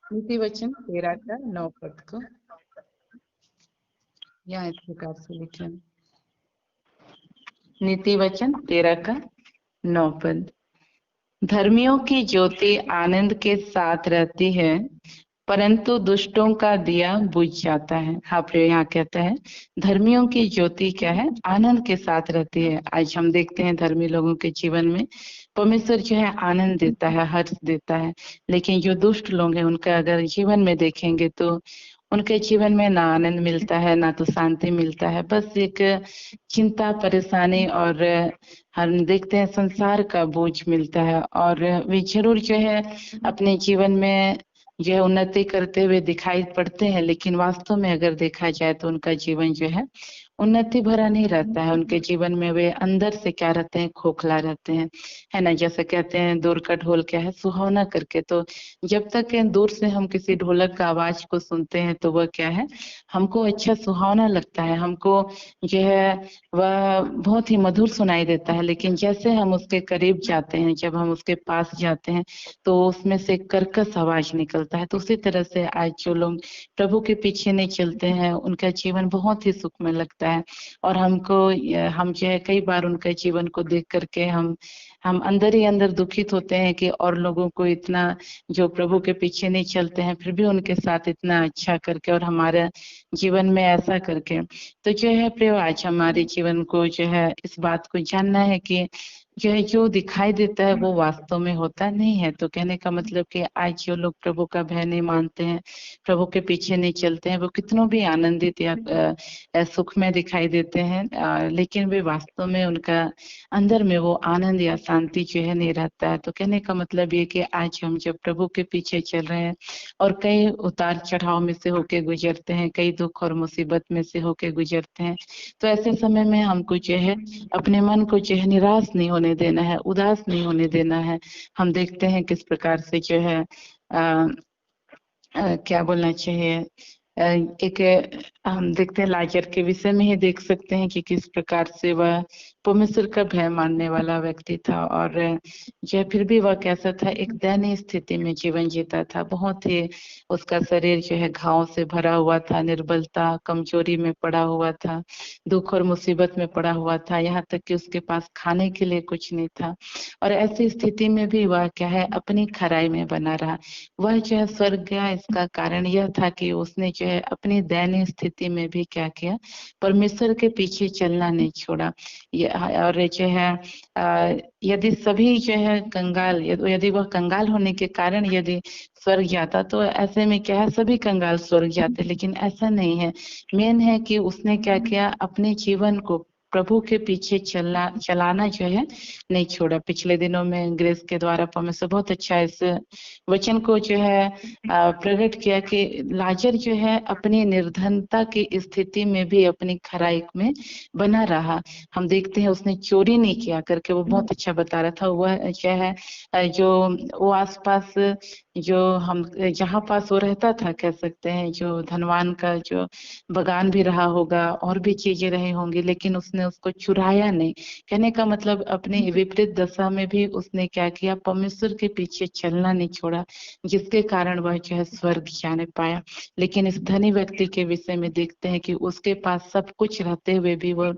नीति वचन 13 का 9 पद को यहाँ इस प्रकार से लिखे, नीति वचन 13 का 9 पद। धर्मियों की ज्योति आनंद के साथ रहती है, परंतु दुष्टों का दिया बुझ जाता है। हाँ प्रिय, यहाँ कहता है धर्मियों की ज्योति क्या है, आनंद के साथ रहती है। आज हम देखते हैं धर्मी लोगों के जीवन में परमेश्वर जो है आनंद देता है, हर्ष देता है, लेकिन जो दुष्ट लोग हैं उनका अगर जीवन में देखेंगे तो उनके जीवन में ना आनंद मिलता है, ना तो शांति मिलता है, बस एक चिंता, परेशानी और हम देखते हैं संसार का बोझ मिलता है। और वे जरूर जो है अपने जीवन में जो है उन्नति करते हुए दिखाई पड़ते हैं, लेकिन वास्तव में अगर देखा जाए तो उनका जीवन जो है उन्नति भरा नहीं रहता है। उनके जीवन में वे अंदर से क्या रहते हैं, खोखला रहते हैं, है ना। जैसे कहते हैं दूर का ढोल क्या है, सुहावना करके। तो जब तक दूर से हम किसी ढोलक का आवाज को सुनते हैं तो वह क्या है, हमको अच्छा सुहावना लगता है, हमको जो है वह बहुत ही मधुर सुनाई देता है। लेकिन जैसे हम उसके करीब जाते हैं, जब हम उसके पास जाते हैं तो उसमें से कर्कश आवाज निकलता है। तो उसी तरह से आज जो लोग प्रभु के पीछे नहीं चलते हैं उनका जीवन बहुत ही सुखमय लगता है। और हम जो है कई बार उनके जीवन को देख करके हम अंदर ही अंदर दुखित होते हैं कि और लोगों को इतना, जो प्रभु के पीछे नहीं चलते हैं, फिर भी उनके साथ इतना अच्छा करके और हमारे जीवन में ऐसा करके। तो जो है प्रिय, आज हमारे जीवन को जो है इस बात को जानना है कि जो है जो दिखाई देता है वो वास्तव में होता नहीं है। तो कहने का मतलब कि आज जो लोग प्रभु का भय नहीं मानते हैं, प्रभु के पीछे नहीं चलते हैं, वो कितनों भी आनंदित या सुख में दिखाई देते हैं, लेकिन वे वास्तव में उनका अंदर में वो आनंद या शांति जो है नहीं रहता है। तो कहने का मतलब ये कि आज हम जब प्रभु के पीछे चल रहे हैं और कई उतार चढ़ाव में से होके गुजरते हैं, कई दुख और मुसीबत में से होके गुजरते हैं, तो ऐसे समय में हमको जो है अपने मन को जो है निराश नहीं होने देना है, उदास नहीं होने देना है। हम देखते हैं किस प्रकार से जो है क्या बोलना चाहिए, एक हम देखते हैं लाजर के विषय में ही देख सकते हैं कि किस प्रकार से वह परमेश्वर का भय मानने वाला व्यक्ति था, और जो फिर भी वह कैसा था, एक दयनीय स्थिति में जीवन जीता था। बहुत ही उसका शरीर जो है घाव से भरा हुआ था, निर्बलता, कमजोरी में पड़ा हुआ था, दुख और मुसीबत में पड़ा हुआ था, यहाँ तक कि उसके पास खाने के लिए कुछ नहीं था। और ऐसी स्थिति में भी वह क्या है, अपनी खराई में बना रहा। वह जो है स्वर्ग गया, इसका कारण यह था कि उसने जो है अपनी दयनीय स्थिति में भी क्या किया, परमेश्वर के पीछे चलना नहीं छोड़ा। और जो है यदि सभी जो है कंगाल, यदि वह कंगाल होने के कारण यदि स्वर्ग जाता तो ऐसे में क्या है, सभी कंगाल स्वर्ग जाते, लेकिन ऐसा नहीं है। मेन है कि उसने क्या किया, अपने जीवन को प्रभु के पीछे चलाना जो है नहीं छोड़ा। पिछले दिनों में ग्रेस के द्वारा परमेश्वर बहुत अच्छा इस वचन को जो है प्रकट किया कि लाजर जो है अपनी निर्धनता की स्थिति में भी अपनी खराई में बना रहा। हम देखते हैं उसने चोरी नहीं किया करके, वो बहुत अच्छा बता रहा था। वह जो है जो वो आसपास जो हम जहाँ पास वो रहता था, कह सकते हैं जो धनवान का जो बगान भी रहा होगा और भी चीजें रही होंगी, लेकिन उसने उसको चुराया नहीं। कहने का मतलब अपने विपरीत दशा में भी उसने क्या किया, परमेश्वर के पीछे चलना नहीं छोड़ा, जिसके कारण वह जो है स्वर्ग जाने पाया। लेकिन इस धनी व्यक्ति के विषय में देखते हैं कि उसके पास सब कुछ रहते हुए भी वह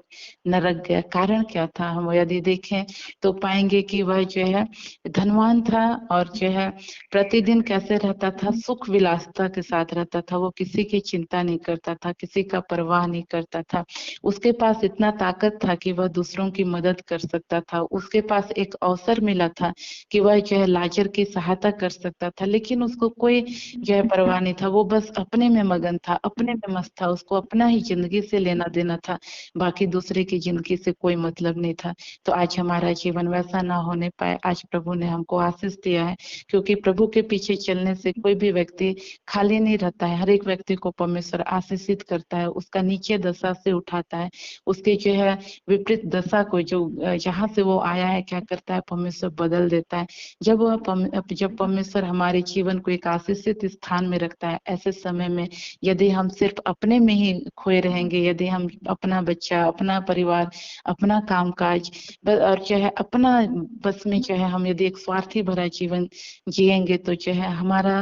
नरक गया। कारण क्या था, हम यदि देखें तो पाएंगे कि वह जो है धनवान था और जो है प्रतिदिन कैसे रहता था, सुख विलासता के साथ रहता था। वो किसी की चिंता नहीं करता था, किसी का परवाह नहीं करता था। उसके पास इतना ताकत था कि वह दूसरों की मदद कर सकता था। उसके पास एक अवसर मिला था कि वह जो है लाजर की सहायता कर सकता था, लेकिन उसको कोई जो है परवाह नहीं था। वो बस अपने में मगन था, अपने में मस्त था, उसको अपना ही जिंदगी से लेना देना था, बाकी दूसरे की जिंदगी से कोई मतलब नहीं था। तो आज हमारा जीवन वैसा ना होने पाए, आज प्रभु ने हमको आशीष दिया है, क्योंकि प्रभु के पीछे चलने से कोई भी व्यक्ति खाली नहीं रहता है। हर एक व्यक्ति को परमेश्वर आशीषित करता है, उसका नीचे दशा से उठाता है, उसके जो है विपरीत दशा को, जो जहाँ से वो आया है, क्या करता है, परमेश्वर बदल देता है। जब परमेश्वर हमारे जीवन को एक आशीषित स्थान में रखता है, ऐसे समय में यदि हम सिर्फ अपने में ही खोए रहेंगे, यदि हम अपना बच्चा, अपना परिवार, अपना कामकाज और जो है अपना बस में जो है हम यदि एक स्वार्थी भरा जीवन जिएंगे, तो जो है हमारा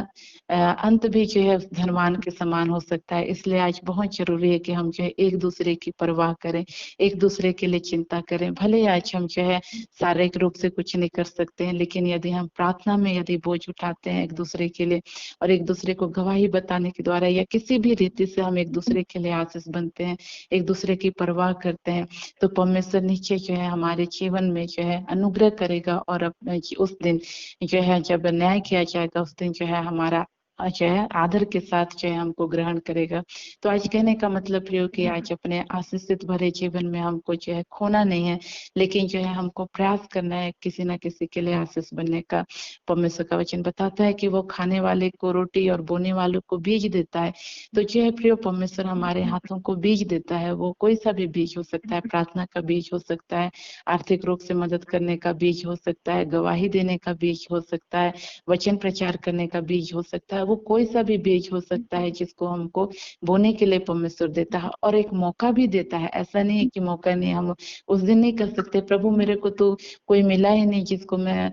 अंत भी जो है धनवान के समान हो सकता है। इसलिए आज बहुत जरूरी है कि हम जो है एक दूसरे की परवाह करें, एक दूसरे के लिए चिंता करें। भले आज हम जो है शारीरिक रूप से कुछ नहीं कर सकते हैं, लेकिन यदि हम प्रार्थना में यदि बोझ उठाते हैं एक दूसरे के लिए और एक दूसरे को गवाही बताने के द्वारा या किसी भी रीति से हम एक दूसरे के लिए आशीष बनते हैं, एक दूसरे की परवाह करते हैं, तो परमेश्वर निश्चय जो है हमारे जीवन में जो है अनुग्रह करेगा। और उस दिन जो है जब न्याय किया जाएगा, उस दिन जो है हमारा जो है आदर के साथ जो है हमको ग्रहण करेगा। तो आज कहने का मतलब प्रियो कि आज अपने आशीषित भरे जीवन में हमको जो है खोना नहीं है, लेकिन जो है हमको प्रयास करना है किसी न किसी के लिए आशीष बनने का। परमेश्वर का वचन बताता है कि वो खाने वाले को रोटी और बोने वालों को बीज देता है। तो जो है प्रियो, परमेश्वर हमारे हाथों को बीज देता है। वो कोई सा भी बीज हो सकता है, प्रार्थना का बीज हो सकता है, आर्थिक रूप से मदद करने का बीज हो सकता है, गवाही देने का बीज हो सकता है, वचन प्रचार करने का बीज हो सकता है। वो कोई सा भी बीज हो सकता है जिसको हमको बोने के लिए परमेश्वर देता है और एक मौका भी देता है। ऐसा नहीं है कि मौका नहीं, हम उस दिन नहीं कर सकते, प्रभु मेरे को तो कोई मिला ही नहीं जिसको मैं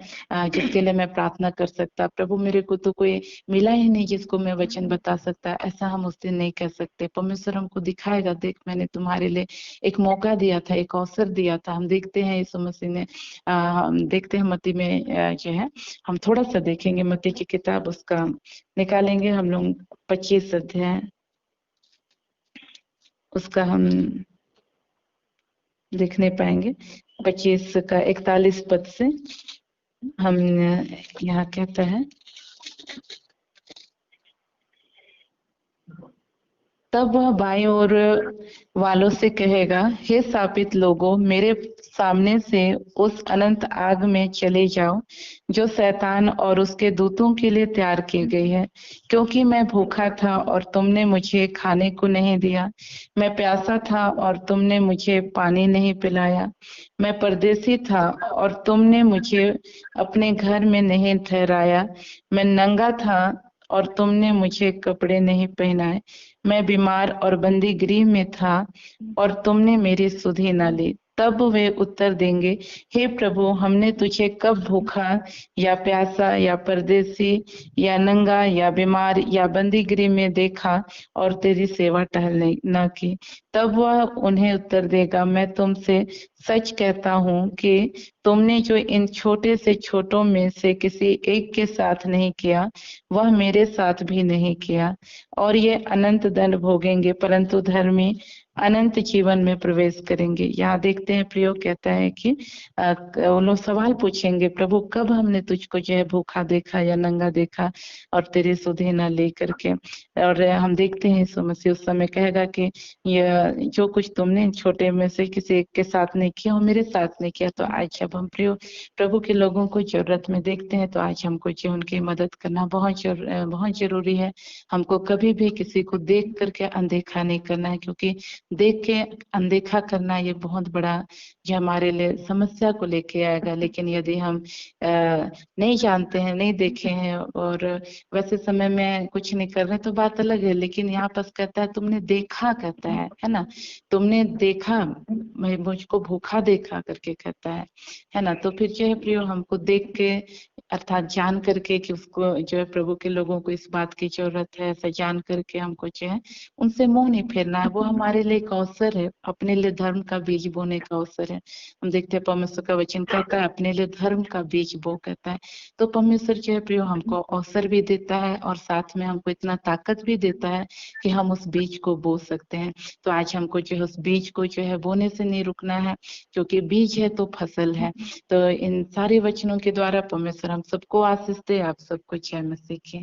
जिसके लिए मैं प्रार्थना कर सकता, प्रभु मेरे को तो कोई मिला ही नहीं जिसको मैं वचन बता सकता। ऐसा हम उस दिन नहीं कह सकते। परमेश्वर हमको दिखाएगा, देख मैंने तुम्हारे लिए एक मौका दिया था, एक अवसर दिया था। हम देखते हैं यीशु मसीह ने हम देखते हैं मत्ती में जो है, हम थोड़ा सा देखेंगे मत्ती की किताब, उसका निकालेंगे हम लोग 25 अध्याय, उसका हम देखने पाएंगे 25 का 41 पद से। हम यहाँ कहता है, तब वह बाईं ओर वालों से कहेगा, हे शापित लोगों, मेरे सामने से उस अनंत आग में चले जाओ जो शैतान और उसके दूतों के लिए तैयार की गई है। क्योंकि मैं भूखा था और तुमने मुझे खाने को नहीं दिया, मैं प्यासा था और तुमने मुझे पानी नहीं पिलाया, मैं परदेसी था और तुमने मुझे अपने घर में नहीं ठहराया, मैं नंगा था और तुमने मुझे कपड़े नहीं पहनाए, मैं बीमार और बंदी गृह में था और तुमने मेरी सुधि न ली। तब वे उत्तर देंगे, हे प्रभु, हमने तुझे कब भूखा या प्यासा या परदेसी या नंगा या बीमार या बंदी गृह में देखा और तेरी सेवा टहल न की। तब वह उन्हें उत्तर देगा, मैं तुमसे सच कहता हूँ कि तुमने जो इन छोटे से छोटों में से किसी एक के साथ नहीं किया, वह मेरे साथ भी नहीं किया। और ये अनंत दंड भोगेंगे, परंतु धर्मी अनंत जीवन में प्रवेश करेंगे। यहाँ देखते हैं प्रियो कहता है कि वो लोग सवाल पूछेंगे, प्रभु कब हमने तुझको जो है भूखा देखा या नंगा देखा और तेरी सुधि न ले करके। और हम देखते हैं यीशु मसीह उस समय कहेगा कि ये जो कुछ तुमने छोटे में से किसी एक के साथ नहीं किया, वो मेरे साथ नहीं किया। तो आज जब हम प्रियो प्रभु के लोगों को जरूरत में देखते हैं, तो आज हमको जो उनकी मदद करना बहुत जरूरी है। हमको कभी भी किसी को देख करके अनदेखा नहीं करना है, क्योंकि देख के अनदेखा करना ये बहुत बड़ा जो हमारे लिए समस्या को लेके आएगा। लेकिन यदि हम नहीं जानते हैं, नहीं देखे हैं और वैसे समय में कुछ नहीं कर रहे, तो बात अलग है। लेकिन यहाँ पर कहता है तुमने देखा, कहता है ना, तुमने देखा, मैं मुझको भूखा देखा करके कहता है ना। तो फिर जो है प्रियो, हमको देख के अर्थात जान करके कि उसको जो है प्रभु के लोगों को इस बात की जरूरत है, ऐसा जान करके हमको जो है उनसे मुंह नहीं फेरना है। वो हमारे लिए एक अवसर है, अपने लिए धर्म का बीज बोने का अवसर है। हम देखते हैं परमेश्वर का वचन कहता है अपने लिए धर्म का बीज बो, कहता है। तो परमेश्वर जो है प्रियो हमको अवसर भी देता है और साथ में हमको इतना ताकत भी देता है कि हम उस बीज को बो सकते हैं। तो आज हमको जो है उस बीज को जो है बोने से नहीं रुकना है, क्योंकि बीज है तो फसल है। तो इन सारे वचनों के द्वारा परमेश्वर हम सबको आशीष दे। आप सबको जय मसीह की।